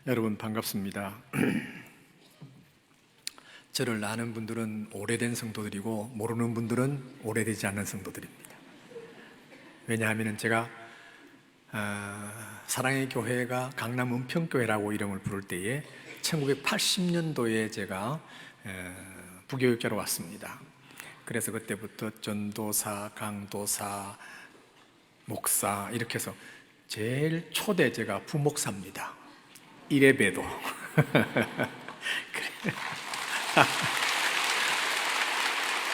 여러분 반갑습니다. 저를 아는 분들은 오래된 성도들이고 모르는 분들은 오래되지 않은 성도들입니다. 왜냐하면 제가 사랑의 교회가 강남 은평교회라고 이름을 부를 때에 1980년도에 제가 부교육자로 왔습니다. 그래서 그때부터 전도사, 강도사, 목사 이렇게 해서 제일 초대 제가 부목사입니다. 이래봬도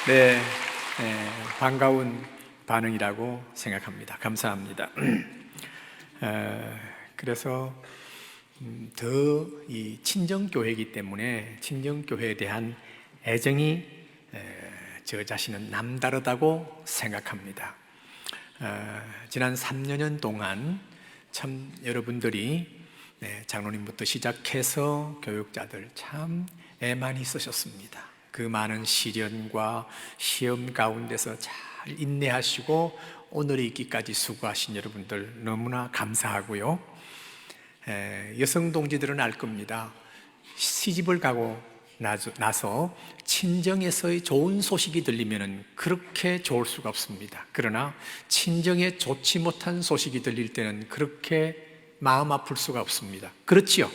네, 반가운 반응이라고 생각합니다. 감사합니다. 그래서 더 이 친정교회이기 때문에 친정교회에 대한 애정이 저 자신은 남다르다고 생각합니다. 지난 3년 동안 참 여러분들이 장로님부터 시작해서 교육자들 참 애 많이 쓰셨습니다. 그 많은 시련과 시험 가운데서 잘 인내하시고 오늘에 있기까지 수고하신 여러분들 너무나 감사하고요. 여성 동지들은 알 겁니다. 시집을 가고 나서 친정에서의 좋은 소식이 들리면 그렇게 좋을 수가 없습니다. 그러나 친정에 좋지 못한 소식이 들릴 때는 그렇게 마음 아플 수가 없습니다. 그렇지요?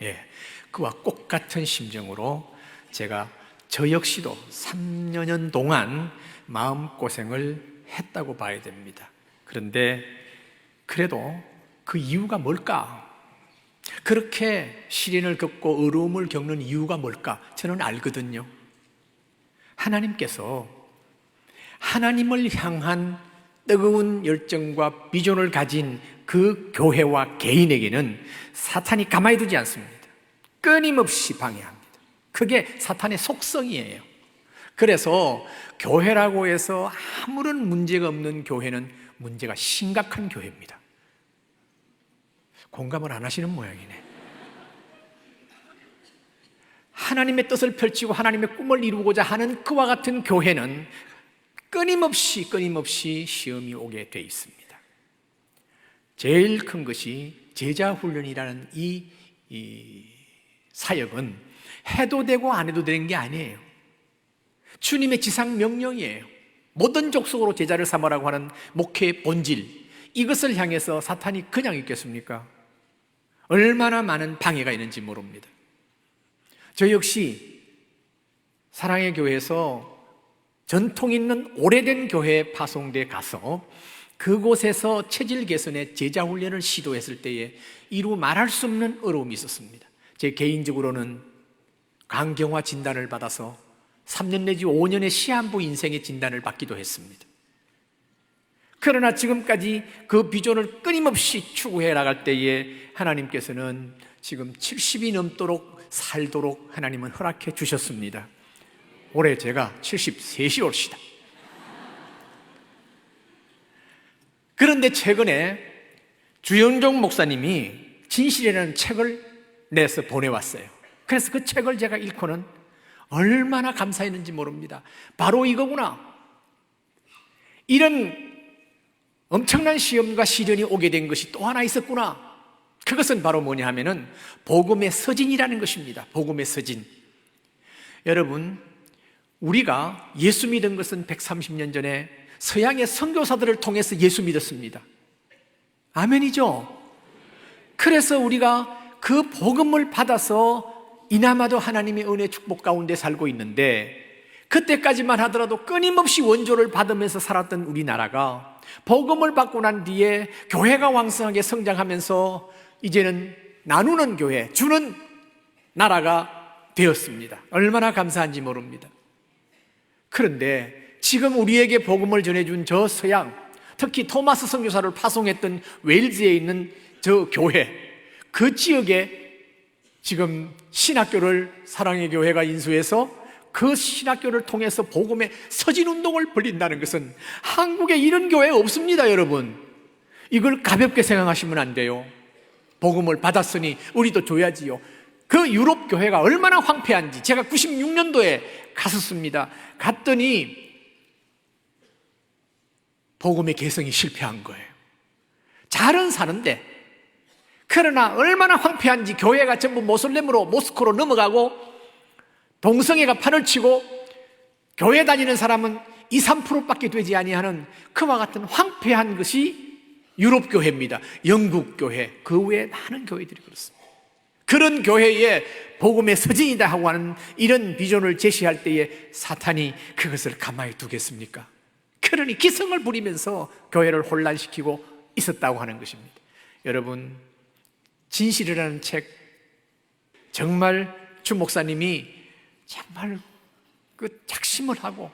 예. 그와 똑같은 심정으로 제가 저 역시도 3년 동안 마음고생을 했다고 봐야 됩니다. 그런데 그래도 그 이유가 뭘까? 그렇게 시련을 겪고 어려움을 겪는 이유가 뭘까? 저는 알거든요. 하나님께서 하나님을 향한 뜨거운 열정과 비전을 가진 그 교회와 개인에게는 사탄이 가만히 두지 않습니다. 끊임없이 방해합니다. 그게 사탄의 속성이에요. 그래서 교회라고 해서 아무런 문제가 없는 교회는 문제가 심각한 교회입니다. 공감을 안 하시는 모양이네. 하나님의 뜻을 펼치고 하나님의 꿈을 이루고자 하는 그와 같은 교회는 끊임없이 시험이 오게 돼 있습니다. 제일 큰 것이 제자훈련이라는 이 사역은 해도 되고 안 해도 되는 게 아니에요. 주님의 지상 명령이에요. 모든 족속으로 제자를 삼으라고 하는 목회의 본질, 이것을 향해서 사탄이 그냥 있겠습니까? 얼마나 많은 방해가 있는지 모릅니다. 저 역시 사랑의 교회에서 전통 있는 오래된 교회에 파송돼 가서 그곳에서 체질 개선의 제자 훈련을 시도했을 때에 이루 말할 수 없는 어려움이 있었습니다. 제 개인적으로는 간경화 진단을 받아서 3년 내지 5년의 시한부 인생의 진단을 받기도 했습니다. 그러나 지금까지 그 비전을 끊임없이 추구해 나갈 때에 하나님께서는 지금 70이 넘도록 살도록 하나님은 허락해 주셨습니다. 올해 제가 73이 올시다. 그런데 최근에 주영종 목사님이 진실이라는 책을 내서 보내왔어요. 그래서 그 책을 제가 읽고는 얼마나 감사했는지 모릅니다. 바로 이거구나. 이런 엄청난 시험과 시련이 오게 된 것이 또 하나 있었구나. 그것은 바로 뭐냐 하면은 복음의 서진이라는 것입니다. 복음의 서진. 여러분, 우리가 예수 믿은 것은 130년 전에 서양의 선교사들을 통해서 예수 믿었습니다. 아멘이죠? 그래서 우리가 그 복음을 받아서 이나마도 하나님의 은혜 축복 가운데 살고 있는데, 그때까지만 하더라도 끊임없이 원조를 받으면서 살았던 우리나라가 복음을 받고 난 뒤에 교회가 왕성하게 성장하면서 이제는 나누는 교회, 주는 나라가 되었습니다. 얼마나 감사한지 모릅니다. 그런데 지금 우리에게 복음을 전해준 저 서양, 특히 토마스 선교사를 파송했던 웨일즈에 있는 저 교회, 그 지역에 지금 신학교를 사랑의 교회가 인수해서 그 신학교를 통해서 복음의 서진운동을 벌린다는 것은 한국에 이런 교회 없습니다. 여러분, 이걸 가볍게 생각하시면 안 돼요. 복음을 받았으니 우리도 줘야지요. 그 유럽 교회가 얼마나 황폐한지 제가 96년도에 갔었습니다. 갔더니 복음의 개성이 실패한 거예요. 잘은 사는데 그러나 얼마나 황폐한지 교회가 전부 모슬렘으로 모스크로 넘어가고 동성애가 판을 치고 교회 다니는 사람은 2, 3%밖에 되지 아니하는 그와 같은 황폐한 것이 유럽 교회입니다. 영국 교회, 그 외에 많은 교회들이 그렇습니다. 그런 교회에 복음의 서진이다 하고 하는 이런 비전을 제시할 때에 사탄이 그것을 가만히 두겠습니까? 그러니 기성을 부리면서 교회를 혼란시키고 있었다고 하는 것입니다. 여러분, 진실이라는 책, 정말 주 목사님이 정말 그 작심을 하고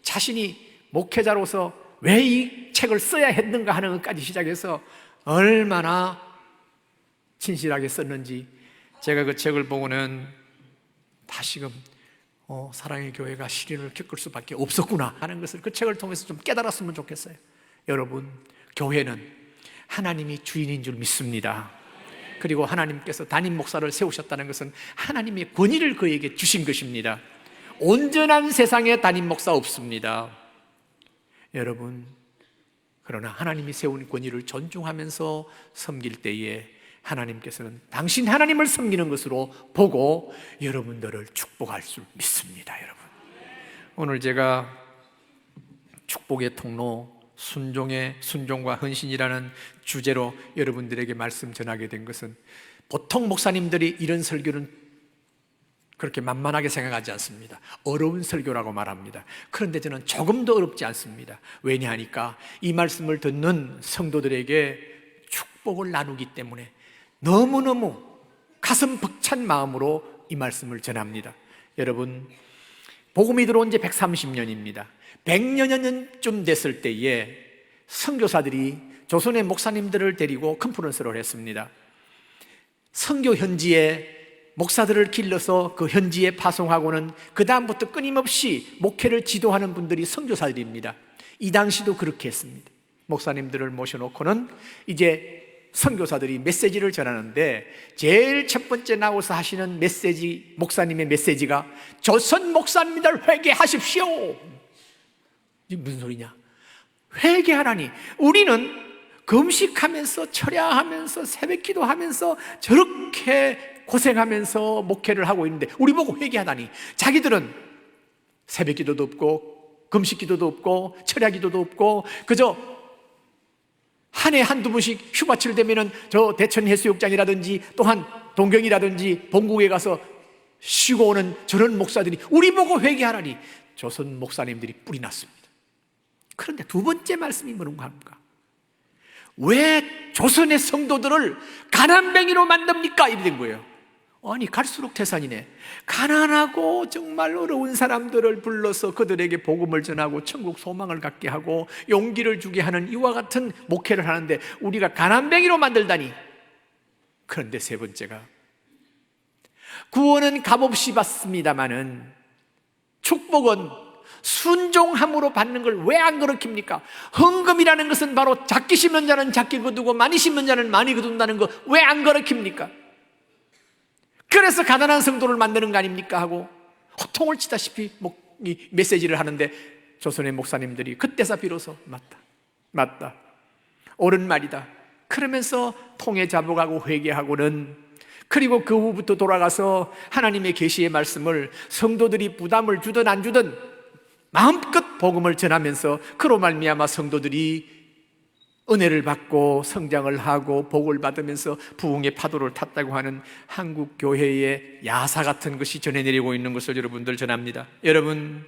자신이 목회자로서 왜 이 책을 써야 했는가 하는 것까지 시작해서 얼마나 진실하게 썼는지 제가 그 책을 보고는 다시금 사랑의 교회가 시련을 겪을 수밖에 없었구나 하는 것을 그 책을 통해서 좀 깨달았으면 좋겠어요. 여러분, 교회는 하나님이 주인인 줄 믿습니다. 그리고 하나님께서 담임 목사를 세우셨다는 것은 하나님의 권위를 그에게 주신 것입니다. 온전한 세상에 담임 목사 없습니다. 여러분, 그러나 하나님이 세운 권위를 존중하면서 섬길 때에 하나님께서는 당신 하나님을 섬기는 것으로 보고 여러분들을 축복할 줄 믿습니다. 여러분, 오늘 제가 축복의 통로, 순종과 헌신이라는 주제로 여러분들에게 말씀 전하게 된 것은 보통 목사님들이 이런 설교는 그렇게 만만하게 생각하지 않습니다. 어려운 설교라고 말합니다. 그런데 저는 조금 더 어렵지 않습니다. 왜냐하니까 이 말씀을 듣는 성도들에게 축복을 나누기 때문에 너무너무 가슴 벅찬 마음으로 이 말씀을 전합니다. 여러분, 복음이 들어온 지 130년입니다. 100년쯤 됐을 때에 선교사들이 조선의 목사님들을 데리고 컨퍼런스를 했습니다. 선교 현지에 목사들을 길러서 그 현지에 파송하고는 그 다음부터 끊임없이 목회를 지도하는 분들이 선교사들입니다. 이 당시도 그렇게 했습니다. 목사님들을 모셔놓고는 이제 선교사들이 메시지를 전하는데 제일 첫 번째 나와서 하시는 메시지, 목사님의 메시지가 조선 목사님들 회개하십시오. 이게 무슨 소리냐? 회개하라니. 우리는 금식하면서 철야하면서 새벽기도 하면서 저렇게 고생하면서 목회를 하고 있는데 우리 보고 회개하다니. 자기들은 새벽기도도 없고 금식기도도 없고 철야기도도 없고 그저 한 해 한두 번씩 휴가철 되면은 저 대천 해수욕장이라든지 또한 동경이라든지 본국에 가서 쉬고 오는 저런 목사들이 우리 보고 회개하라니. 조선 목사님들이 뿔이 났습니다. 그런데 두 번째 말씀이 뭔가 합니까? 왜 조선의 성도들을 가난뱅이로 만듭니까? 이래 된 거예요. 아니, 갈수록 태산이네. 가난하고 정말 어려운 사람들을 불러서 그들에게 복음을 전하고 천국 소망을 갖게 하고 용기를 주게 하는 이와 같은 목회를 하는데 우리가 가난뱅이로 만들다니. 그런데 세 번째가 구원은 값없이 받습니다마는 축복은 순종함으로 받는 걸 왜 안 그렇습니까? 헌금이라는 것은 바로 작게 심은 자는 작게 거두고 많이 심은 자는 많이 거둔다는 거 왜 안 그렇습니까? 그래서 가난한 성도를 만드는 거 아닙니까? 하고 호통을 치다시피 이 메시지를 하는데 조선의 목사님들이 그때서 비로소 맞다 옳은 말이다 그러면서 통에 잡아가고 회개하고는 그리고 그 후부터 돌아가서 하나님의 계시의 말씀을 성도들이 부담을 주든 안 주든 마음껏 복음을 전하면서 그로 말미암아 성도들이 은혜를 받고 성장을 하고 복을 받으면서 부흥의 파도를 탔다고 하는 한국 교회의 야사 같은 것이 전해내리고 있는 것을 여러분들 전합니다. 여러분,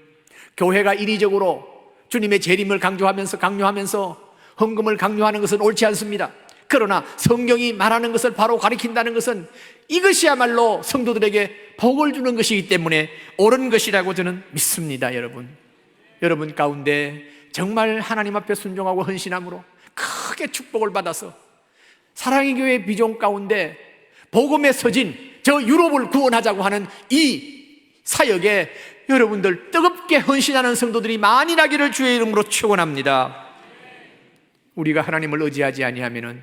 교회가 인위적으로 주님의 재림을 강조하면서 헌금을 강요하는 것은 옳지 않습니다. 그러나 성경이 말하는 것을 바로 가리킨다는 것은 이것이야말로 성도들에게 복을 주는 것이기 때문에 옳은 것이라고 저는 믿습니다. 여러분 가운데 정말 하나님 앞에 순종하고 헌신함으로 크게 축복을 받아서 사랑의 교회 비전 가운데 복음의 서진 저 유럽을 구원하자고 하는 이 사역에 여러분들 뜨겁게 헌신하는 성도들이 많이 나기를 주의 이름으로 축원합니다. 우리가 하나님을 의지하지 아니하면은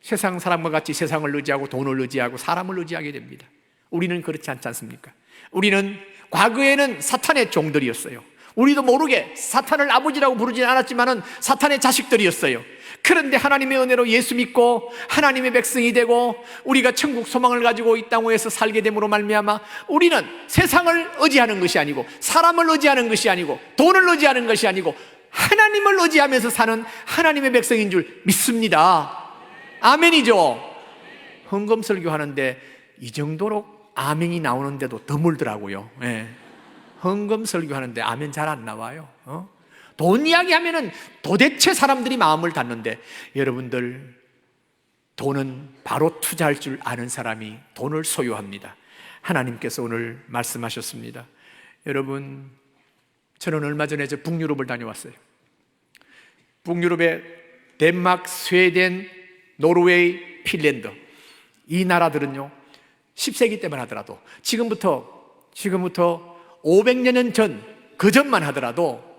세상 사람과 같이 세상을 의지하고 돈을 의지하고 사람을 의지하게 됩니다. 우리는 그렇지 않지 않습니까? 우리는 과거에는 사탄의 종들이었어요. 우리도 모르게 사탄을 아버지라고 부르지는 않았지만은 사탄의 자식들이었어요. 그런데 하나님의 은혜로 예수 믿고 하나님의 백성이 되고 우리가 천국 소망을 가지고 이 땅에서 살게 됨으로 말미암아 우리는 세상을 의지하는 것이 아니고 사람을 의지하는 것이 아니고 돈을 의지하는 것이 아니고 하나님을 의지하면서 사는 하나님의 백성인 줄 믿습니다. 아멘이죠. 헌금 설교하는데 이 정도로 아멘이 나오는데도 드물더라고요. 예. 헌금 설교하는데 아멘 잘 안 나와요. 돈 이야기하면은 도대체 사람들이 마음을 닫는데, 여러분들 돈은 바로 투자할 줄 아는 사람이 돈을 소유합니다. 하나님께서 오늘 말씀하셨습니다. 여러분, 저는 얼마 전에 북유럽을 다녀왔어요. 북유럽의 덴마크, 스웨덴, 노르웨이, 핀란드, 이 나라들은요 10세기 때만 하더라도 지금부터 500년 전, 그 전만 하더라도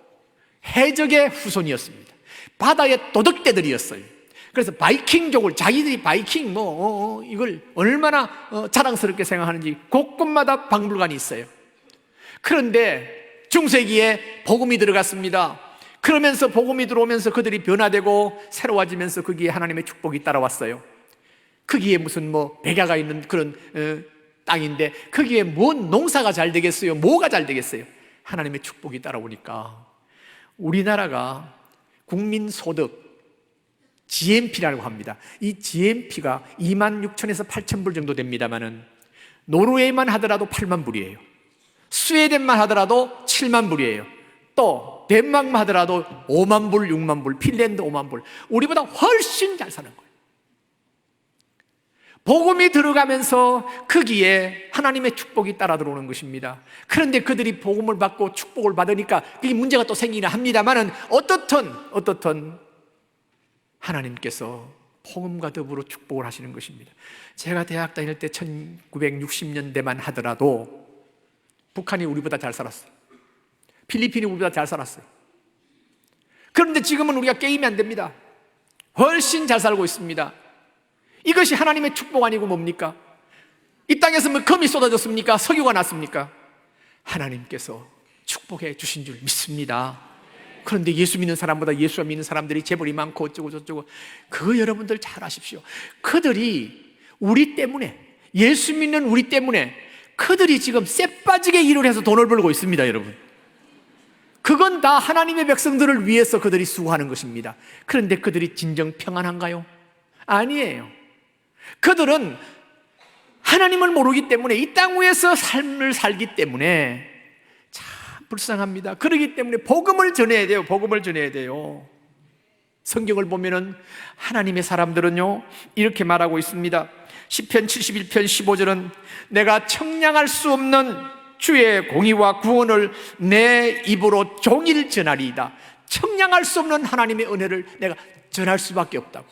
해적의 후손이었습니다. 바다의 도둑떼들이었어요. 그래서 바이킹족을, 자기들이 바이킹 이걸 얼마나 자랑스럽게 생각하는지 곳곳마다 박물관이 있어요. 그런데 중세기에 복음이 들어갔습니다. 그러면서 복음이 들어오면서 그들이 변화되고 새로워지면서 거기에 하나님의 축복이 따라왔어요. 거기에 무슨 백야가 있는 그런 땅인데 거기에 뭔 농사가 잘 되겠어요? 뭐가 잘 되겠어요? 하나님의 축복이 따라오니까 우리나라가 국민소득 GNP라고 합니다. 이 GNP가 26,000에서 8,000불 정도 됩니다만은 노르웨이만 하더라도 8만 불이에요. 스웨덴만 하더라도 7만 불이에요. 또 덴마크만 하더라도 5만 불, 6만 불, 핀란드 5만 불. 우리보다 훨씬 잘 사는 거예요. 복음이 들어가면서 거기에 하나님의 축복이 따라 들어오는 것입니다. 그런데 그들이 복음을 받고 축복을 받으니까 그게 문제가 또 생기긴 합니다만은 어떻든 하나님께서 복음과 더불어 축복을 하시는 것입니다. 제가 대학 다닐 때 1960년대만 하더라도 북한이 우리보다 잘 살았어요. 필리핀이 우리보다 잘 살았어요. 그런데 지금은 우리가 게임이 안 됩니다. 훨씬 잘 살고 있습니다. 이것이 하나님의 축복 아니고 뭡니까? 이 땅에서 금이 쏟아졌습니까? 석유가 났습니까? 하나님께서 축복해 주신 줄 믿습니다. 그런데 예수 믿는 사람보다 예수 안 믿는 사람들이 재벌이 많고 어쩌고 저쩌고, 그거 여러분들 잘 아십시오. 그들이 우리 때문에, 예수 믿는 우리 때문에 그들이 지금 쎄빠지게 일을 해서 돈을 벌고 있습니다. 여러분, 그건 다 하나님의 백성들을 위해서 그들이 수고하는 것입니다. 그런데 그들이 진정 평안한가요? 아니에요. 그들은 하나님을 모르기 때문에, 이 땅 위에서 삶을 살기 때문에 참 불쌍합니다. 그러기 때문에 복음을 전해야 돼요. 복음을 전해야 돼요. 성경을 보면은 하나님의 사람들은요 이렇게 말하고 있습니다. 시편 71편 15절은 내가 청량할 수 없는 주의 공의와 구원을 내 입으로 종일 전하리이다. 청량할 수 없는 하나님의 은혜를 내가 전할 수밖에 없다고.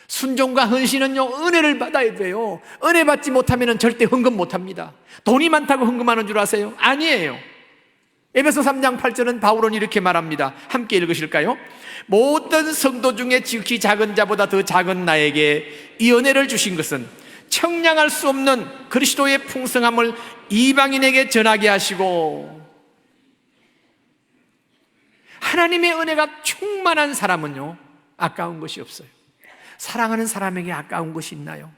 순종과 헌신은요 은혜를 받아야 돼요. 은혜 받지 못하면 절대 헌금 못합니다. 돈이 많다고 헌금하는 줄 아세요? 아니에요. 에베소 3장 8절은 바울은 이렇게 말합니다. 함께 읽으실까요? 모든 성도 중에 지극히 작은 자보다 더 작은 나에게 이 은혜를 주신 것은 청량할 수 없는 그리스도의 풍성함을 이방인에게 전하게 하시고. 하나님의 은혜가 충만한 사람은요 아까운 것이 없어요. 사랑하는 사람에게 아까운 것이 있나요?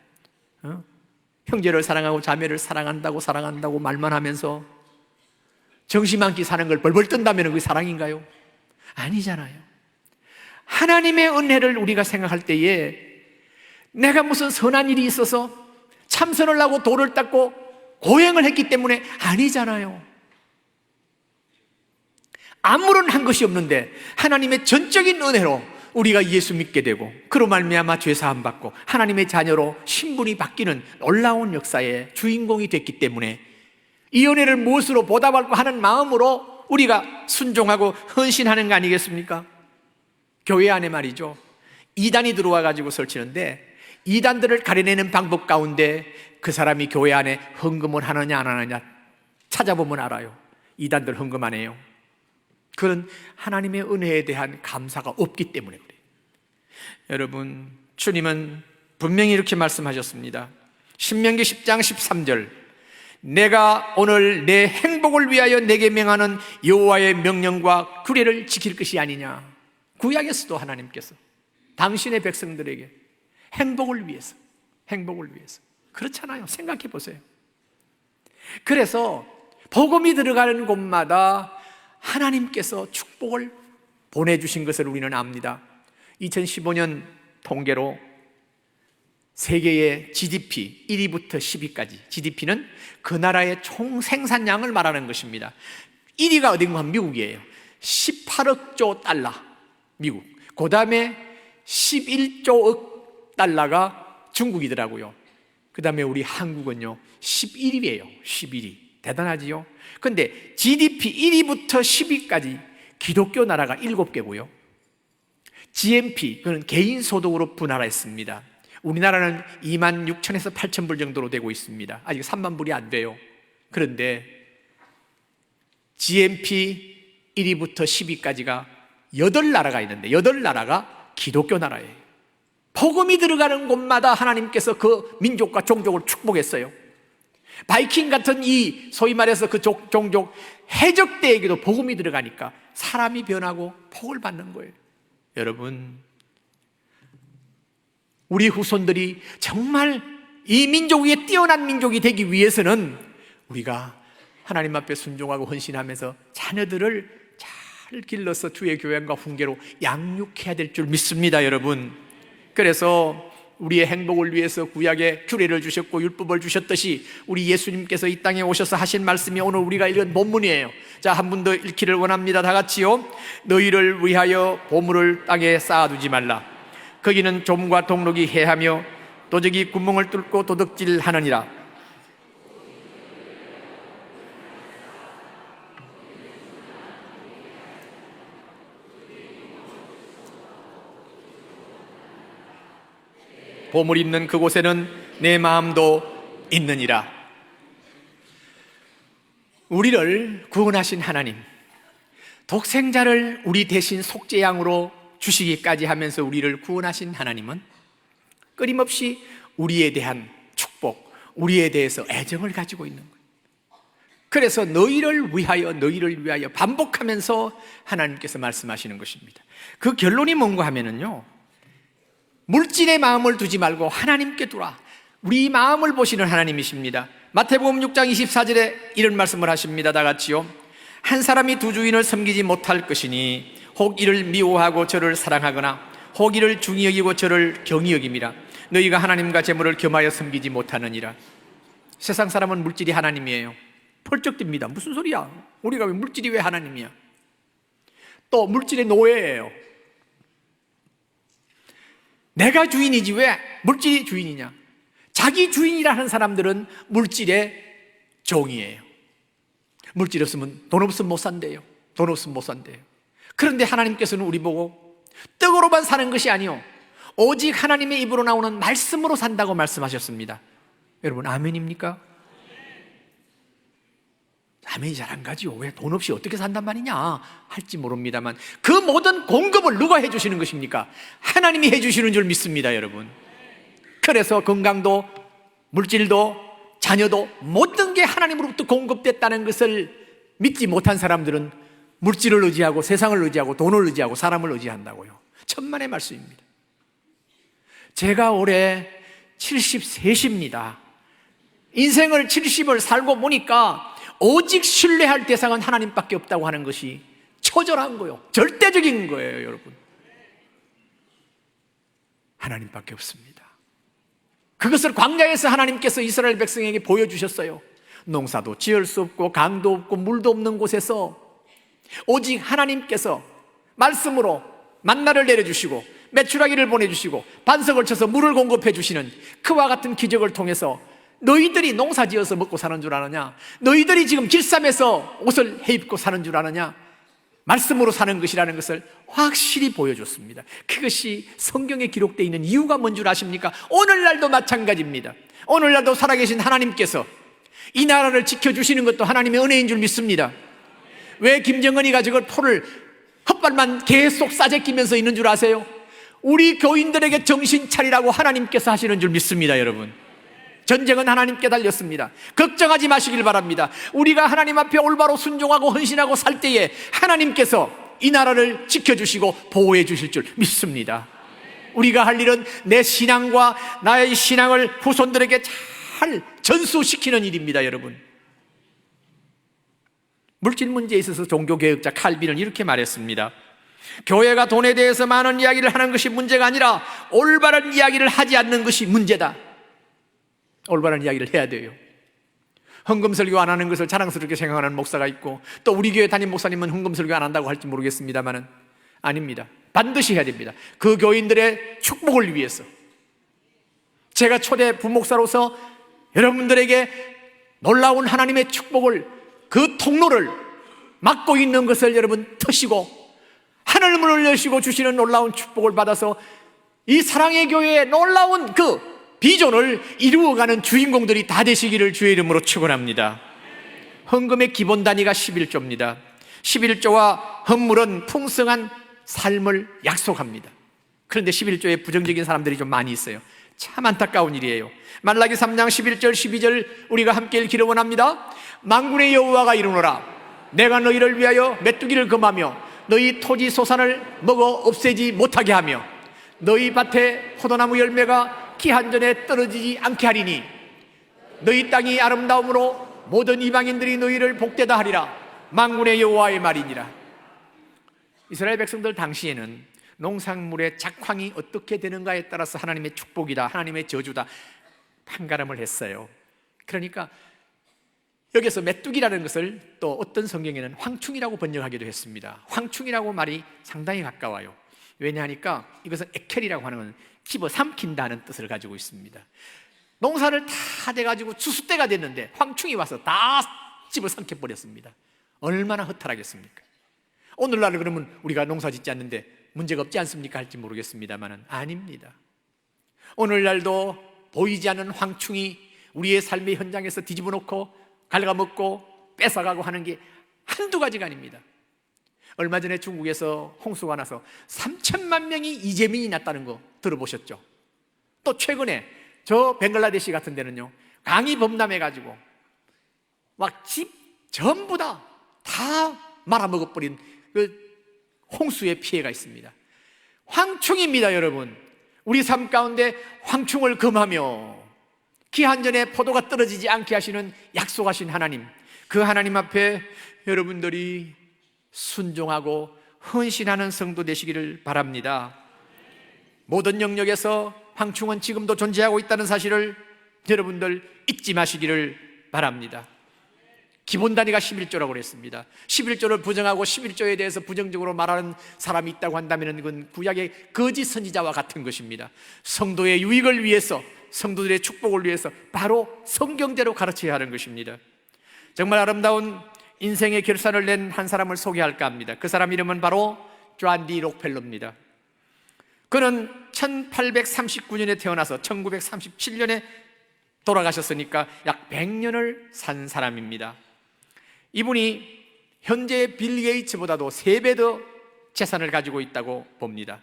형제를 사랑하고 자매를 사랑한다고 말만 하면서 정신만기 사는 걸 벌벌 뜬다면 그게 사랑인가요? 아니잖아요. 하나님의 은혜를 우리가 생각할 때에 내가 무슨 선한 일이 있어서 참선을 하고 도를 닦고 고행을 했기 때문에 아니잖아요. 아무런 한 것이 없는데 하나님의 전적인 은혜로 우리가 예수 믿게 되고 그로 말미암아 죄 사함 받고 하나님의 자녀로 신분이 바뀌는 놀라운 역사의 주인공이 됐기 때문에 이 은혜를 무엇으로 보답할까 하는 마음으로 우리가 순종하고 헌신하는 거 아니겠습니까? 교회 안에 말이죠, 이단이 들어와 가지고 설치는데 이단들을 가려내는 방법 가운데 그 사람이 교회 안에 헌금을 하느냐 안 하느냐 찾아보면 알아요. 이단들 헌금 안 해요. 그런 하나님의 은혜에 대한 감사가 없기 때문에 그래요. 여러분, 주님은 분명히 이렇게 말씀하셨습니다. 신명기 10장 13절 내가 오늘 내 행복을 위하여 내게 명하는 여호와의 명령과 규례를 지킬 것이 아니냐. 구약에서도 하나님께서 당신의 백성들에게 행복을 위해서, 행복을 위해서. 그렇잖아요. 생각해 보세요. 그래서 복음이 들어가는 곳마다 하나님께서 축복을 보내주신 것을 우리는 압니다. 2015년 통계로 세계의 GDP 1위부터 10위까지, GDP는 그 나라의 총 생산량을 말하는 것입니다. 1위가 어딘가 하면 미국이에요. 18억 달러 미국. 그 다음에 11조 달러가 중국이더라고요. 그 다음에 우리 한국은요 11위예요. 11위. 대단하지요? 근데 GDP 1위부터 10위까지 기독교 나라가 7개고요 GNP, 그는 개인 소득으로 분할했습니다. 우리나라는 2만 6천에서 8천 불 정도로 되고 있습니다. 아직 3만 불이 안 돼요. 그런데 GNP 1위부터 10위까지가 8나라가 있는데 8나라가 기독교 나라예요. 복음이 들어가는 곳마다 하나님께서 그 민족과 종족을 축복했어요. 바이킹 같은 이 소위 말해서 그 종족 해적대에게도 복음이 들어가니까 사람이 변하고 복을 받는 거예요. 여러분, 우리 후손들이 정말 이 민족 위에 뛰어난 민족이 되기 위해서는 우리가 하나님 앞에 순종하고 헌신하면서 자녀들을 잘 길러서 주의 교양과 훈계로 양육해야 될 줄 믿습니다, 여러분. 그래서 우리의 행복을 위해서 구약에 규례를 주셨고 율법을 주셨듯이 우리 예수님께서 이 땅에 오셔서 하신 말씀이 오늘 우리가 읽은 본문이에요. 자, 한 분 더 읽기를 원합니다. 다 같이요. 너희를 위하여 보물을 땅에 쌓아두지 말라. 거기는 좀과 동록이 해하며 도적이 구멍을 뚫고 도둑질하느니라. 보물 있는 그곳에는 내 마음도 있느니라. 우리를 구원하신 하나님, 독생자를 우리 대신 속죄양으로 주시기까지 하면서 우리를 구원하신 하나님은 끊임없이 우리에 대한 축복, 우리에 대해서 애정을 가지고 있는 거예요. 그래서 너희를 위하여 반복하면서 하나님께서 말씀하시는 것입니다. 그 결론이 뭔가 하면은요, 물질의 마음을 두지 말고 하나님께 두라. 우리 마음을 보시는 하나님이십니다. 마태복음 6장 24절에 이런 말씀을 하십니다. 다 같이요. 한 사람이 두 주인을 섬기지 못할 것이니 혹 이를 미워하고 저를 사랑하거나 혹 이를 중히 여기고 저를 경히 여김이라. 너희가 하나님과 재물을 겸하여 섬기지 못하느니라. 세상 사람은 물질이 하나님이에요. 펄쩍 뜁니다. 무슨 소리야? 우리가 왜 물질이 왜 하나님이야? 또 물질의 노예예요. 내가 주인이지 왜 물질이 주인이냐? 자기 주인이라 하는 사람들은 물질의 종이에요. 물질 없으면, 돈 없으면 못 산대요. 돈 없으면 못 산대요. 그런데 하나님께서는 우리 보고 떡으로만 사는 것이 아니요, 오직 하나님의 입으로 나오는 말씀으로 산다고 말씀하셨습니다. 여러분, 아멘입니까? 아멘이 잘 안 가지요. 왜 돈 없이 어떻게 산단 말이냐 할지 모릅니다만, 그 모든 공급을 누가 해주시는 것입니까? 하나님이 해주시는 줄 믿습니다, 여러분. 그래서 건강도 물질도 자녀도 모든 게 하나님으로부터 공급됐다는 것을 믿지 못한 사람들은 물질을 의지하고 세상을 의지하고 돈을 의지하고 사람을 의지한다고요. 천만의 말씀입니다. 제가 올해 73입니다. 인생을 70을 살고 보니까 오직 신뢰할 대상은 하나님밖에 없다고 하는 것이 처절한 거예요. 절대적인 거예요, 여러분. 하나님밖에 없습니다. 그것을 광야에서 하나님께서 이스라엘 백성에게 보여주셨어요. 농사도 지을 수 없고 강도 없고 물도 없는 곳에서 오직 하나님께서 말씀으로 만나를 내려주시고 메추라기를 보내주시고 반석을 쳐서 물을 공급해 주시는 그와 같은 기적을 통해서 너희들이 농사 지어서 먹고 사는 줄 아느냐? 너희들이 지금 길쌈에서 옷을 해입고 사는 줄 아느냐? 말씀으로 사는 것이라는 것을 확실히 보여줬습니다. 그것이 성경에 기록되어 있는 이유가 뭔 줄 아십니까? 오늘날도 마찬가지입니다. 오늘날도 살아계신 하나님께서 이 나라를 지켜주시는 것도 하나님의 은혜인 줄 믿습니다. 왜 김정은이가 저걸 포를 헛발만 계속 싸제끼면서 있는 줄 아세요? 우리 교인들에게 정신 차리라고 하나님께서 하시는 줄 믿습니다, 여러분. 전쟁은 하나님께 달렸습니다. 걱정하지 마시길 바랍니다. 우리가 하나님 앞에 올바로 순종하고 헌신하고 살 때에 하나님께서 이 나라를 지켜주시고 보호해 주실 줄 믿습니다. 우리가 할 일은 내 신앙과 나의 신앙을 후손들에게 잘 전수시키는 일입니다, 여러분. 물질 문제에 있어서 종교개혁자 칼빈은 이렇게 말했습니다. 교회가 돈에 대해서 많은 이야기를 하는 것이 문제가 아니라 올바른 이야기를 하지 않는 것이 문제다. 올바른 이야기를 해야 돼요. 헌금설교 안 하는 것을 자랑스럽게 생각하는 목사가 있고, 또 우리 교회 담임 목사님은 헌금설교 안 한다고 할지 모르겠습니다만은 아닙니다. 반드시 해야 됩니다. 그 교인들의 축복을 위해서. 제가 초대 부목사로서 여러분들에게 놀라운 하나님의 축복을, 그 통로를 막고 있는 것을 여러분 터시고 하늘 문을 여시고 주시는 놀라운 축복을 받아서 이 사랑의 교회의 놀라운 그 비전을 이루어가는 주인공들이 다 되시기를 주의 이름으로 축원합니다. 헌금의 기본 단위가 11조입니다. 11조와 헌물은 풍성한 삶을 약속합니다. 그런데 11조에 부정적인 사람들이 좀 많이 있어요. 참 안타까운 일이에요. 말라기 3장 11절 12절 우리가 함께 읽기를 원합니다. 만군의 여호와가 이르노라, 내가 너희를 위하여 메뚜기를 금하며 너희 토지 소산을 먹어 없애지 못하게 하며 너희 밭에 포도나무 열매가 기한 전에 떨어지지 않게 하리니 너희 땅이 아름다움으로 모든 이방인들이 너희를 복되다 하리라. 만군의 여호와의 말이니라. 이스라엘 백성들 당시에는 농산물의 작황이 어떻게 되는가에 따라서 하나님의 축복이다, 하나님의 저주다 판가름을 했어요. 그러니까 여기서 메뚜기라는 것을 또 어떤 성경에는 황충이라고 번역하기도 했습니다. 황충이라고 말이 상당히 가까워요. 왜냐하니까 이것은 에켈이라고 하는 집어삼킨다는 뜻을 가지고 있습니다. 농사를 다 돼가지고 추수때가 됐는데 황충이 와서 다 집어삼켜버렸습니다. 얼마나 허탈하겠습니까? 오늘날 그러면 우리가 농사 짓지 않는데 문제가 없지 않습니까? 할지 모르겠습니다만 아닙니다. 오늘날도 보이지 않는 황충이 우리의 삶의 현장에서 뒤집어 놓고 갉아먹고 뺏어가고 하는 게 한두 가지가 아닙니다. 얼마 전에 중국에서 홍수가 나서 3천만 명이 이재민이 났다는 거 들어보셨죠? 또 최근에 저 벵글라데시 같은 데는요, 강이 범람해가지고 막 집 전부 다 말아먹어버린 그 홍수의 피해가 있습니다. 황충입니다, 여러분. 우리 삶 가운데 황충을 금하며 기한 전에 포도가 떨어지지 않게 하시는 약속하신 하나님, 그 하나님 앞에 여러분들이 순종하고 헌신하는 성도 되시기를 바랍니다. 모든 영역에서 황충은 지금도 존재하고 있다는 사실을 여러분들 잊지 마시기를 바랍니다. 기본 단위가 11조라고 그랬습니다. 11조를 부정하고 11조에 대해서 부정적으로 말하는 사람이 있다고 한다면 그건 구약의 거짓 선지자와 같은 것입니다. 성도의 유익을 위해서, 성도들의 축복을 위해서 바로 성경대로 가르쳐야 하는 것입니다. 정말 아름다운 인생의 결산을 낸 한 사람을 소개할까 합니다. 그 사람 이름은 바로 존 D 록펠러입니다. 그는 1839년에 태어나서 1937년에 돌아가셨으니까 약 100년을 산 사람입니다. 이분이 현재 빌 게이츠보다도 3배 더 재산을 가지고 있다고 봅니다.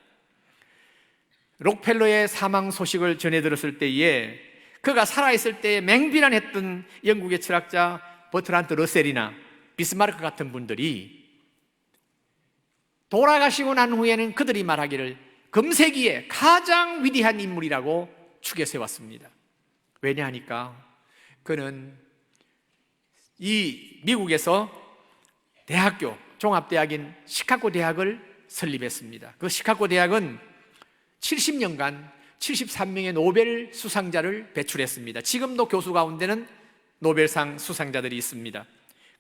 록펠러의 사망 소식을 전해 들었을 때에 그가 살아있을 때에 맹비난했던 영국의 철학자 버트란트 러셀이나 비스마르크 같은 분들이 돌아가시고 난 후에는 그들이 말하기를 금세기에 가장 위대한 인물이라고 추겨 세웠습니다. 왜냐하니까 그는 이 미국에서 대학교, 종합대학인 시카고 대학을 설립했습니다. 그 시카고 대학은 70년간 73명의 노벨 수상자를 배출했습니다. 지금도 교수 가운데는 노벨상 수상자들이 있습니다.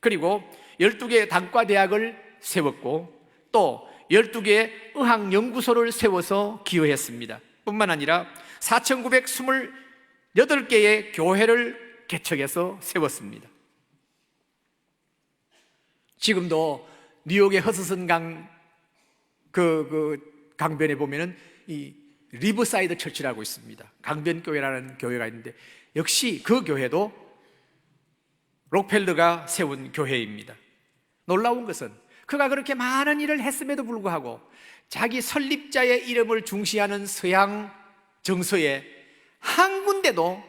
그리고 12개의 단과대학을 세웠고 또 12개의 의학연구소를 세워서 기여했습니다. 뿐만 아니라 4,928개의 교회를 개척해서 세웠습니다. 지금도 뉴욕의 허스슨 강변에 보면은 이 리버사이드 처치라고 있습니다. 강변교회라는 교회가 있는데 역시 그 교회도 록펠러가 세운 교회입니다. 놀라운 것은 그가 그렇게 많은 일을 했음에도 불구하고 자기 설립자의 이름을 중시하는 서양 정서에 한 군데도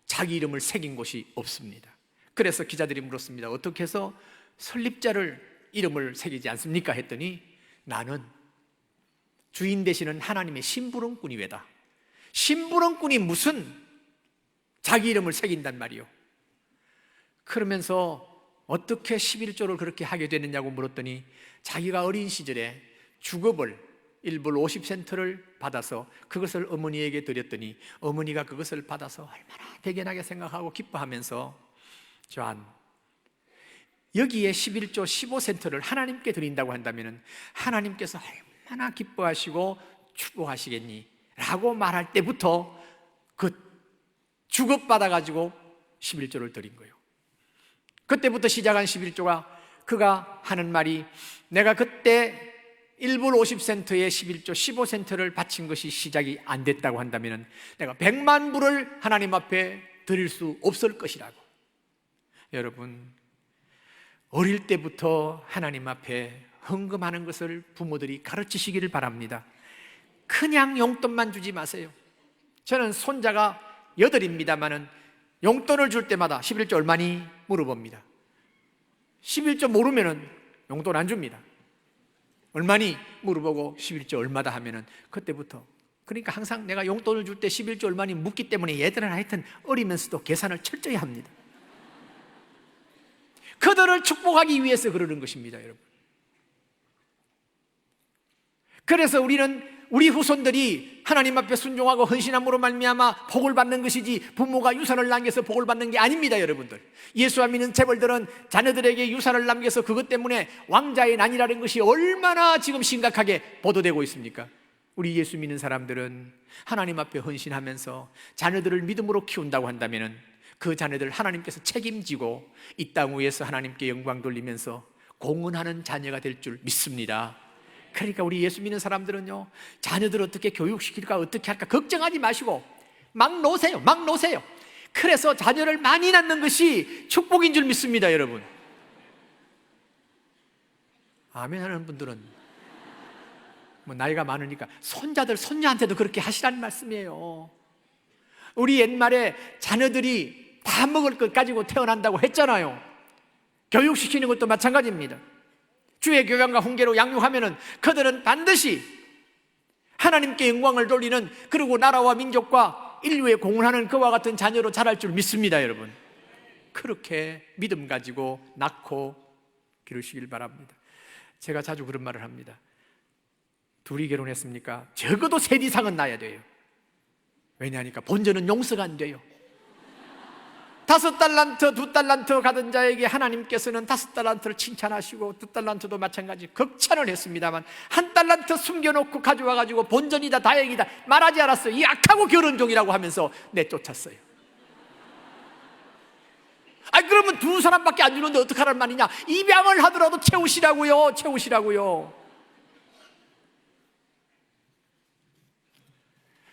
자기 이름을 새긴 곳이 없습니다. 그래서 기자들이 물었습니다. 어떻게 해서 설립자를 이름을 새기지 않습니까? 했더니 나는 주인 되시는 하나님의 심부름꾼이 왜다. 심부름꾼이 무슨 자기 이름을 새긴단 말이요. 그러면서 어떻게 11조를 그렇게 하게 되느냐고 물었더니 자기가 어린 시절에 주급을 1불 50센트를 받아서 그것을 어머니에게 드렸더니 어머니가 그것을 받아서 얼마나 대견하게 생각하고 기뻐하면서 조한, 여기에 11조 15센트를 하나님께 드린다고 한다면 하나님께서 얼마나 기뻐하시고 축복하시겠니? 라고 말할 때부터 그 주급받아가지고 11조를 드린 거예요. 그때부터 시작한 11조가 그가 하는 말이 내가 그때 1불 50센트에 11조 15센트를 바친 것이 시작이 안 됐다고 한다면 내가 100만 불을 하나님 앞에 드릴 수 없을 것이라고. 여러분, 어릴 때부터 하나님 앞에 헌금하는 것을 부모들이 가르치시기를 바랍니다. 그냥 용돈만 주지 마세요. 저는 손자가 8입니다만은 용돈을 줄 때마다 11조 얼마니? 물어봅니다. 11조 모르면은 용돈 안 줍니다. 얼마니? 물어보고 11조 얼마다 하면은 그때부터, 그러니까 항상 내가 용돈을 줄 때 11조 얼마니 묻기 때문에 얘들은 하여튼 어리면서도 계산을 철저히 합니다. 그들을 축복하기 위해서 그러는 것입니다, 여러분. 그래서 우리 후손들이 하나님 앞에 순종하고 헌신함으로 말미암아 복을 받는 것이지 부모가 유산을 남겨서 복을 받는 게 아닙니다, 여러분들. 예수 안 믿는 재벌들은 자녀들에게 유산을 남겨서 그것 때문에 왕자의 난이라는 것이 얼마나 지금 심각하게 보도되고 있습니까? 우리 예수 믿는 사람들은 하나님 앞에 헌신하면서 자녀들을 믿음으로 키운다고 한다면 그 자녀들 하나님께서 책임지고 이 땅 위에서 하나님께 영광 돌리면서 공헌하는 자녀가 될 줄 믿습니다. 그러니까 우리 예수 믿는 사람들은요, 자녀들 어떻게 교육시킬까, 어떻게 할까 걱정하지 마시고 막 놓으세요. 막 놓으세요. 그래서 자녀를 많이 낳는 것이 축복인 줄 믿습니다, 여러분. 아멘 하는 분들은 뭐 나이가 많으니까 손자들, 손녀한테도 그렇게 하시라는 말씀이에요. 우리 옛말에 자녀들이 다 먹을 것 가지고 태어난다고 했잖아요. 교육시키는 것도 마찬가지입니다. 주의 교양과 훈계로 양육하면은 그들은 반드시 하나님께 영광을 돌리는, 그리고 나라와 민족과 인류에 공헌하는 그와 같은 자녀로 자랄 줄 믿습니다, 여러분. 그렇게 믿음 가지고 낳고 기르시길 바랍니다. 제가 자주 그런 말을 합니다. 둘이 결혼했습니까? 적어도 셋 이상은 낳아야 돼요. 왜냐하니까 본전은 용서가 안 돼요. 5달란트, 2달란트 가던 자에게 하나님께서는 5달란트를 칭찬하시고 2달란트도 마찬가지 극찬을 했습니다만 1달란트 숨겨놓고 가져와가지고 본전이다 다행이다 말하지 않았어요. 이 악하고 결혼종이라고 하면서 내쫓았어요. 그러면 2사람밖에 안 주는데 어떡하란 말이냐? 입양을 하더라도 채우시라고요. 채우시라고요.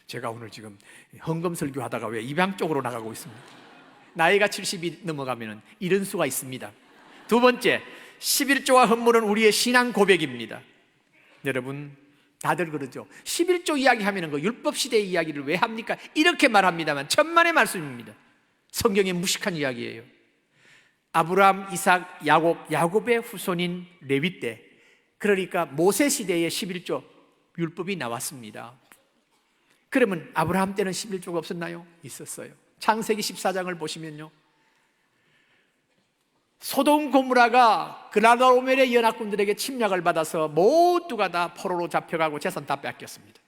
제가 오늘 지금 헌금 설교하다가 왜 입양 쪽으로 나가고 있습니다. 나이가 70이 넘어가면 이런 수가 있습니다. 두 번째, 11조와 헌물은 우리의 신앙 고백입니다. 여러분, 다들 그러죠. 11조 이야기하면 그 율법 시대 이야기를 왜 합니까? 이렇게 말합니다만 천만의 말씀입니다. 성경의 무식한 이야기예요. 아브라함, 이삭, 야곱의 후손인 레위 때, 그러니까 모세 시대에 11조 율법이 나왔습니다. 그러면 아브라함 때는 11조가 없었나요? 있었어요. 창세기 14장을 보시면요, 소돔 고모라가 그라도멜의 연합군들에게 침략을 받아서 모두가 다 포로로 잡혀가고 재산 다 뺏겼습니다.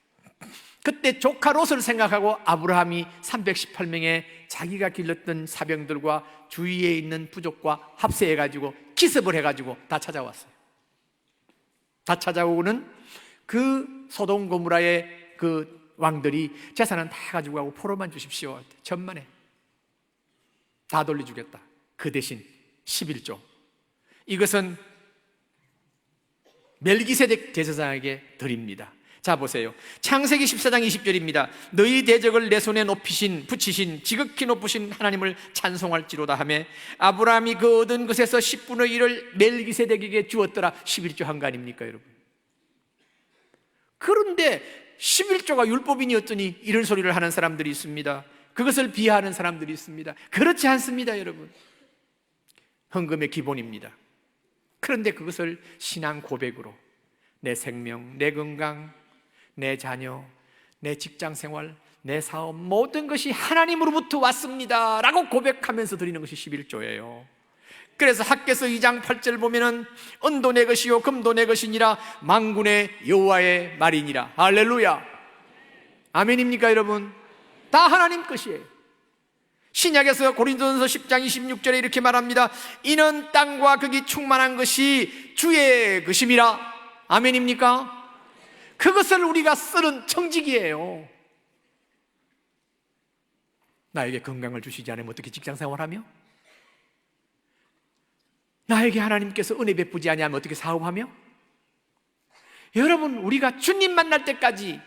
그때 조카 롯을 생각하고 아브라함이 318명의 자기가 길렀던 사병들과 주위에 있는 부족과 합세해가지고 기습을 해가지고 다 찾아왔어요. 다 찾아오고는 그 소돔 고모라의 그 왕들이 재산은 다 가지고 가고 포로만 주십시오. 천만에 다 돌려주겠다. 그 대신 11조, 이것은 멜기세덱 제사장에게 드립니다. 자 보세요. 창세기 14장 20절입니다. 너희 대적을 내 손에 붙이신 지극히 높으신 하나님을 찬송할지로다 하며 아브라함이 그 얻은 것에서 10분의 1을 멜기세덱에게 주었더라. 11조 한 거 아닙니까, 여러분? 그런데 11조가 율법이니었더니 이런 소리를 하는 사람들이 있습니다. 그것을 비하하는 사람들이 있습니다. 그렇지 않습니다, 여러분. 헌금의 기본입니다. 그런데 그것을 신앙 고백으로 내 생명, 내 건강, 내 자녀, 내 직장 생활, 내 사업 모든 것이 하나님으로부터 왔습니다 라고 고백하면서 드리는 것이 11조예요. 그래서 학개서 2장 8절 보면은 은도 내 것이요 금도 내 것이니라 만군의 여호와의 말이니라. 할렐루야. 아멘입니까 여러분? 다 하나님 것이에요. 신약에서 고린도전서 10장 26절에 이렇게 말합니다. 이는 땅과 거기 충만한 것이 주의 것임이라. 아멘입니까? 그것을 우리가 쓰는 청지기예요. 나에게 건강을 주시지 않으면 어떻게 직장생활하며? 나에게 하나님께서 은혜 베푸지 아니하면 어떻게 사업하며? 여러분, 우리가 주님 만날 때까지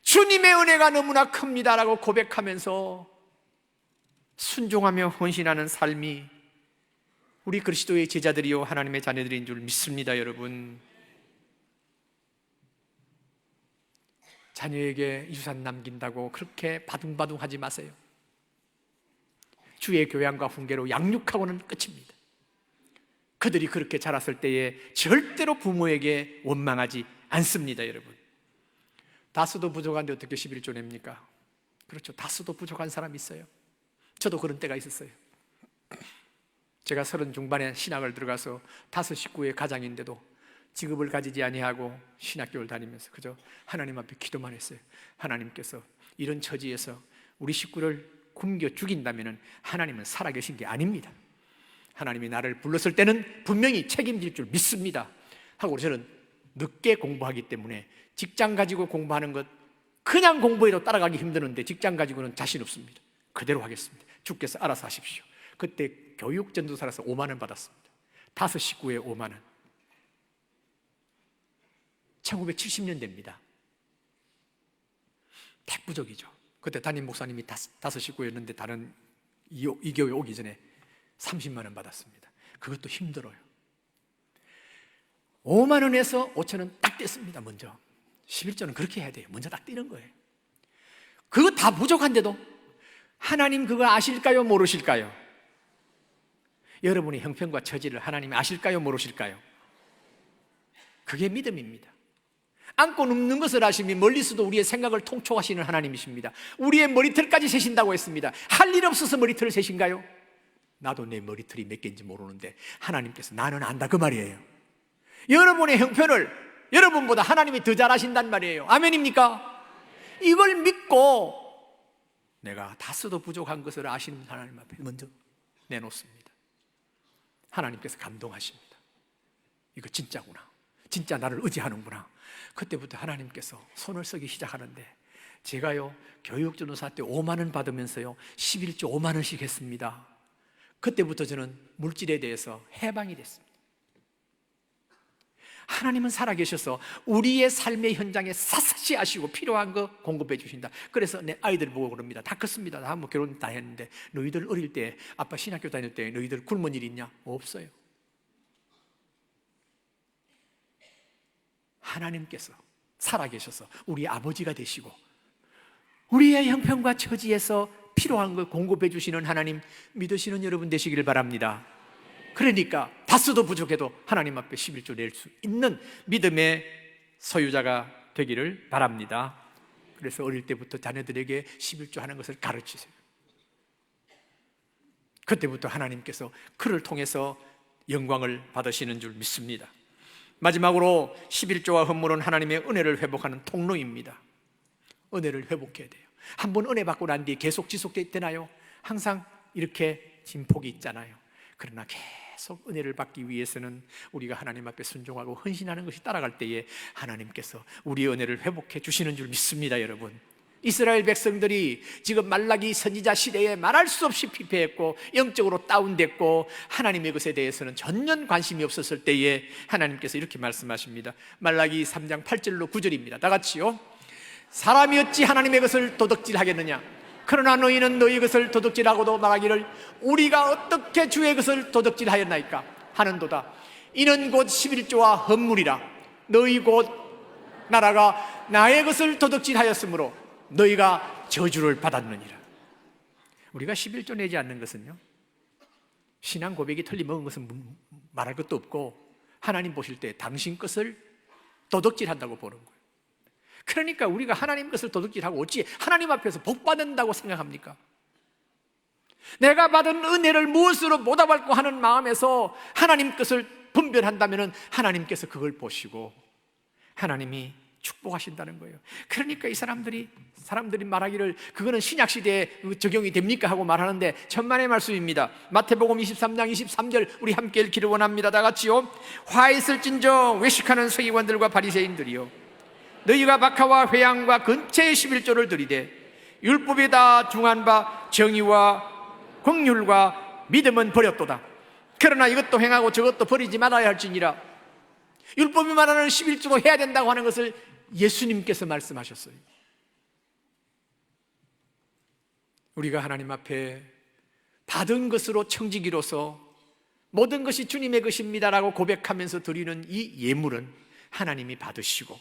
주님의 은혜가 너무나 큽니다라고 고백하면서 순종하며 헌신하는 삶이 우리 그리스도의 제자들이요 하나님의 자녀들인 줄 믿습니다. 여러분, 자녀에게 유산 남긴다고 그렇게 바둥바둥하지 마세요. 주의 교양과 훈계로 양육하고는 끝입니다. 그들이 그렇게 자랐을 때에 절대로 부모에게 원망하지 않습니다. 여러분, 다스도 부족한데 어떻게 11조 냅니까? 그렇죠. 다스도 부족한 사람이 있어요. 저도 그런 때가 있었어요. 제가 30 중반에 신학을 들어가서 5 식구의 가장인데도 직업을 가지지 아니하고 신학교를 다니면서 그저 하나님 앞에 기도만 했어요. 하나님께서 이런 처지에서 우리 식구를 굶겨 죽인다면 하나님은 살아계신 게 아닙니다. 하나님이 나를 불렀을 때는 분명히 책임질 줄 믿습니다 하고 저는 늦게 공부하기 때문에 직장 가지고 공부하는 것 그냥 공부해도 따라가기 힘드는데 직장 가지고는 자신 없습니다. 그대로 하겠습니다. 주께서 알아서 하십시오. 그때 교육 전도사라서 5만 원 받았습니다. 5 식구에 5만 원. 1970년대입니다. 백부족이죠. 그때 담임 목사님이 5 식구였는데 다른 이 교회 오기 전에 30만 원 받았습니다. 그것도 힘들어요. 5만 원에서 5천 원 딱 뗐습니다. 먼저 11조는 그렇게 해야 돼요. 먼저 딱 떼는 거예요. 그거 다 부족한데도 하나님 그거 아실까요? 모르실까요? 여러분의 형편과 처지를 하나님이 아실까요? 모르실까요? 그게 믿음입니다. 안고 눕는 것을 아시니 멀리서도 우리의 생각을 통촉하시는 하나님이십니다. 우리의 머리털까지 세신다고 했습니다. 할 일 없어서 머리털을 세신가요? 나도 내 머리털이 몇 개인지 모르는데 하나님께서 나는 안다 그 말이에요. 여러분의 형편을 여러분보다 하나님이 더 잘 아신단 말이에요. 아멘입니까? 이걸 믿고 내가 다스도 부족한 것을 아시는 하나님 앞에 먼저 내놓습니다. 하나님께서 감동하십니다. 이거 진짜구나. 진짜 나를 의지하는구나. 그때부터 하나님께서 손을 쓰기 시작하는데 제가요 교육전도사 때 5만 원 받으면서요 11조 5만 원씩 했습니다. 그때부터 저는 물질에 대해서 해방이 됐습니다. 하나님은 살아계셔서 우리의 삶의 현장에 샅샅이 아시고 필요한 거 공급해 주신다. 그래서 내 아이들 보고 그럽니다. 다 컸습니다. 다 뭐 결혼 다 했는데 너희들 어릴 때 아빠 신학교 다닐 때 너희들 굶은 일 있냐? 없어요. 하나님께서 살아계셔서 우리 아버지가 되시고 우리의 형편과 처지에서 필요한 걸 공급해 주시는 하나님 믿으시는 여러분 되시기를 바랍니다. 그러니까 다스도 부족해도 하나님 앞에 11조 낼 수 있는 믿음의 소유자가 되기를 바랍니다. 그래서 어릴 때부터 자녀들에게 11조 하는 것을 가르치세요. 그때부터 하나님께서 그를 통해서 영광을 받으시는 줄 믿습니다. 마지막으로 11조와 헌물은 하나님의 은혜를 회복하는 통로입니다. 은혜를 회복해야 돼요. 한번 은혜 받고 난 뒤에 계속 지속되나요? 항상 이렇게 진폭이 있잖아요. 그러나 계속 은혜를 받기 위해서는 우리가 하나님 앞에 순종하고 헌신하는 것이 따라갈 때에 하나님께서 우리의 은혜를 회복해 주시는 줄 믿습니다. 여러분, 이스라엘 백성들이 지금 말라기 선지자 시대에 말할 수 없이 피폐했고 영적으로 다운됐고 하나님의 것에 대해서는 전혀 관심이 없었을 때에 하나님께서 이렇게 말씀하십니다. 말라기 3장 8절로 9절입니다. 다 같이요. 사람이 어찌 하나님의 것을 도둑질하겠느냐? 그러나 너희는 너희 것을 도둑질하고도 말하기를 우리가 어떻게 주의 것을 도둑질하였나이까 하는도다. 이는 곧 11조와 헌물이라. 너희 곧 나라가 나의 것을 도둑질하였으므로 너희가 저주를 받았느니라. 우리가 11조 내지 않는 것은요, 신앙 고백이 틀림먹은 것은 말할 것도 없고 하나님 보실 때 당신 것을 도둑질한다고 보는 거예요. 그러니까 우리가 하나님 것을 도둑질하고 어찌 하나님 앞에서 복 받는다고 생각합니까? 내가 받은 은혜를 무엇으로 보답할까 하는 마음에서 하나님 것을 분별한다면 하나님께서 그걸 보시고 하나님이 축복하신다는 거예요. 그러니까 이 사람들이 말하기를 그거는 신약시대에 적용이 됩니까? 하고 말하는데 천만의 말씀입니다. 마태복음 23장 23절 우리 함께 읽기를 원합니다. 다 같이요. 화 있을진저 외식하는 서기관들과 바리새인들이요, 너희가 박하와 회양과 근처의 11조를 드리되 율법에 다 중한 바 정의와 긍휼과 믿음은 버렸도다. 그러나 이것도 행하고 저것도 버리지 말아야 할지니라. 율법이 말하는 11조도 해야 된다고 하는 것을 예수님께서 말씀하셨어요. 우리가 하나님 앞에 받은 것으로 청지기로서 모든 것이 주님의 것입니다라고 고백하면서 드리는 이 예물은 하나님이 받으시고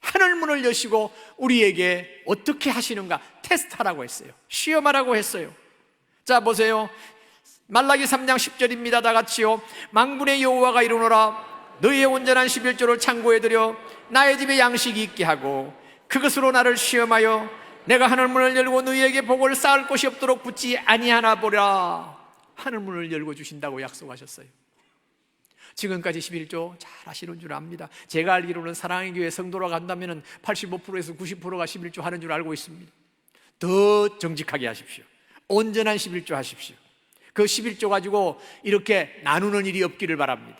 하늘문을 여시고 우리에게 어떻게 하시는가 테스트하라고 했어요. 시험하라고 했어요. 자 보세요. 말라기 3장 10절입니다. 다 같이요. 만군의 여호와가 이르노라, 너희의 온전한 11조를 창고에 들여 나의 집에 양식이 있게 하고 그것으로 나를 시험하여 내가 하늘문을 열고 너희에게 복을 쌓을 곳이 없도록 붙지 아니하나 보라. 하늘문을 열고 주신다고 약속하셨어요. 지금까지 11조 잘 하시는 줄 압니다. 제가 알기로는 사랑의 교회 성도로 간다면 85%에서 90%가 11조 하는 줄 알고 있습니다. 더 정직하게 하십시오. 온전한 11조 하십시오. 그 11조 가지고 이렇게 나누는 일이 없기를 바랍니다.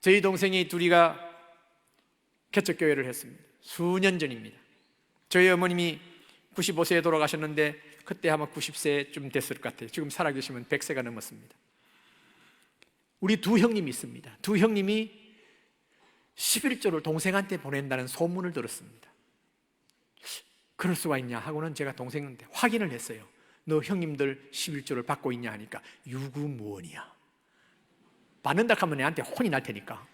저희 동생이 둘이가 개척교회를 했습니다. 수년 전입니다. 저희 어머님이 95세에 돌아가셨는데 그때 아마 90세쯤 됐을 것 같아요. 지금 살아계시면 100세가 넘었습니다. 우리 두 형님이 있습니다. 두 형님이 11조를 동생한테 보낸다는 소문을 들었습니다. 그럴 수가 있냐 하고는 제가 동생한테 확인을 했어요. 너 형님들 11조를 받고 있냐 하니까 유구무원이야. 받는다 하면 내한테 혼이 날 테니까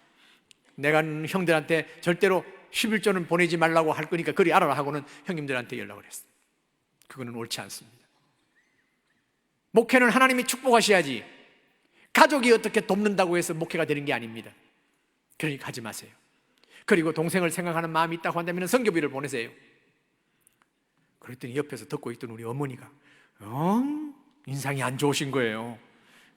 내가 형들한테 절대로 11조는 보내지 말라고 할 거니까 그리 알아라 하고는 형님들한테 연락을 했어요. 그거는 옳지 않습니다. 목회는 하나님이 축복하셔야지 가족이 어떻게 돕는다고 해서 목회가 되는 게 아닙니다. 그러니까 하지 마세요. 그리고 동생을 생각하는 마음이 있다고 한다면 선교비를 보내세요. 그랬더니 옆에서 듣고 있던 우리 어머니가 인상이 안 좋으신 거예요.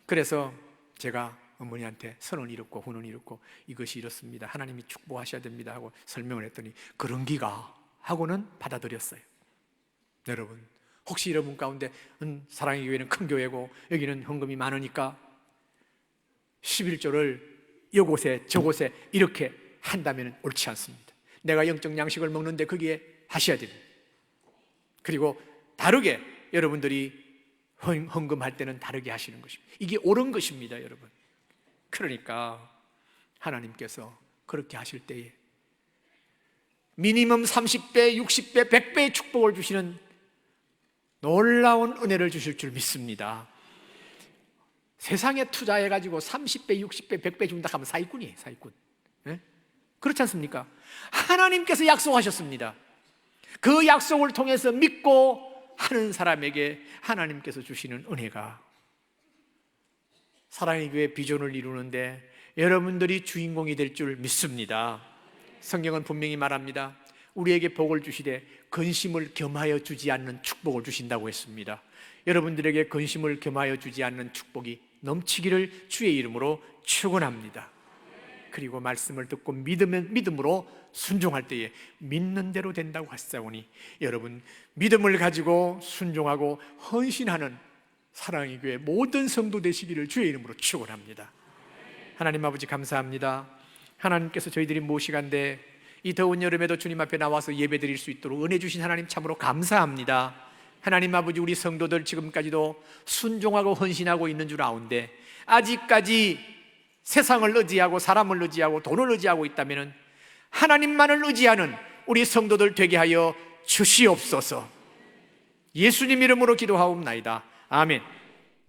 그래서 제가 어머니한테 선을 이뤘고 훈을 이뤘고 이것이 이렇습니다. 하나님이 축복하셔야 됩니다 하고 설명을 했더니 그런 기가 하고는 받아들였어요. 여러분 혹시 여러분 가운데 사랑의 교회는 큰 교회고 여기는 헌금이 많으니까 11조를 이곳에 저곳에 이렇게 한다면 옳지 않습니다. 내가 영적 양식을 먹는데 거기에 하셔야 됩니다. 그리고 다르게 여러분들이 헌금할 때는 다르게 하시는 것입니다. 이게 옳은 것입니다, 여러분. 그러니까 하나님께서 그렇게 하실 때에 미니멈 30배, 60배, 100배의 축복을 주시는 놀라운 은혜를 주실 줄 믿습니다. 세상에 투자해가지고 30배, 60배, 100배 준다 하면 사기꾼이에요, 사기꾼. 네? 그렇지 않습니까? 하나님께서 약속하셨습니다. 그 약속을 통해서 믿고 하는 사람에게 하나님께서 주시는 은혜가 사랑의 교회 비전을 이루는데 여러분들이 주인공이 될 줄 믿습니다. 성경은 분명히 말합니다. 우리에게 복을 주시되 근심을 겸하여 주지 않는 축복을 주신다고 했습니다. 여러분들에게 근심을 겸하여 주지 않는 축복이 넘치기를 주의 이름으로 축원합니다. 그리고 말씀을 듣고 믿음으로 순종할 때에 믿는 대로 된다고 하시사오니 여러분 믿음을 가지고 순종하고 헌신하는 사랑의 교회 모든 성도 되시기를 주의 이름으로 축원합니다. 하나님 아버지 감사합니다. 하나님께서 저희들이 모시간대 이 더운 여름에도 주님 앞에 나와서 예배드릴 수 있도록 은혜 주신 하나님 참으로 감사합니다. 하나님 아버지 우리 성도들 지금까지도 순종하고 헌신하고 있는 줄 아는데 아직까지 세상을 의지하고 사람을 의지하고 돈을 의지하고 있다면 하나님만을 의지하는 우리 성도들 되게 하여 주시옵소서. 예수님 이름으로 기도하옵나이다. 아멘.